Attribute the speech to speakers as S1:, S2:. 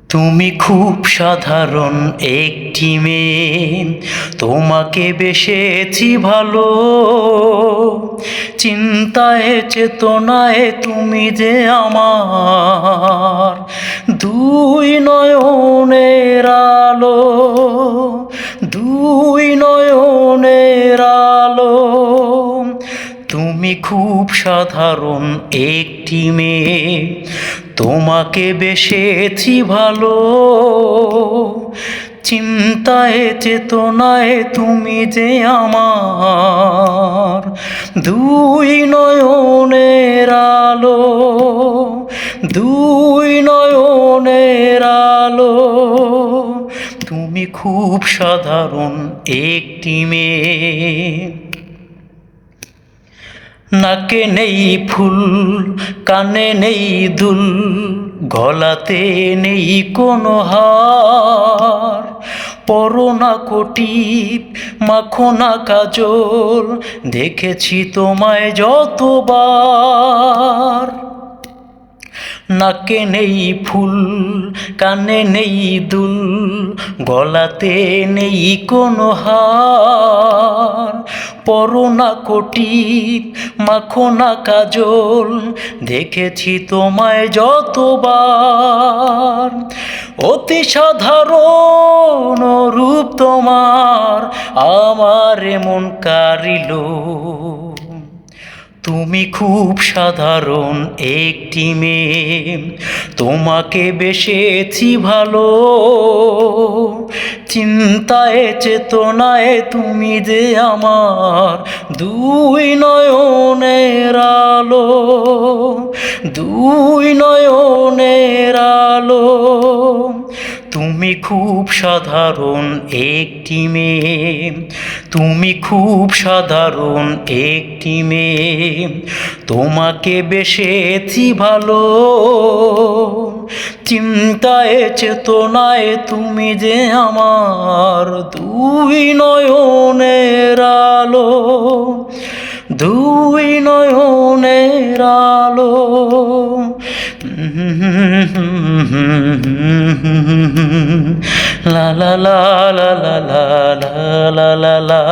S1: তুমি খুব সাধারণ একটি মেয়ে, তোমাকে বেসেছি ভালো। চিন্তায় চেতনায় তুমি যে আমার দুই নয়নের আলো, দুই নয়নের আলো। তুমি খুব সাধারণ একটি মেয়ে, তোমাকে বেসেছি ভালো। চিন্তায় চেতনায় তুমি যে আমার দুই নয়নের আলো, দুই নয়নের আলো। তুমি খুব সাধারণ একটি মেয়ে। নাকে নেই ফুল, কানে নেই দুল, গলাতে নেই কোনো হার। পরো না কোটিপ, মাখো না কাজল, দেখেছি তোমায় যতবার। নাকে নেই ফুল, কানে নেই দুল, গলাতে নেই কোনো হার। পরো না কোটিপ, মাখো না কাজল, দেখেছি তোমায় যতবার। অতি সাধারণ রূপ তোমার আমার এমন কারিল। তুমি খুব সাধারণ একটি মেয়ে, তোমাকে বেসেছি ভালো। চিন্তায় চেতনায় তুমি যে আমার দুই নয়নের আলো, দুই নয়নের আলো। তুমি খুব সাধারণ একটি মেয়ে, তুমি খুব সাধারণ একটি মেয়ে, তোমাকে বেসেছি ভালো। চিন্তায় চেতনায় তুমি যে আমার দুই নয়নের আলো, দুই নয়নের আলো। লা লা লা লা লা লা লা লা লা লা।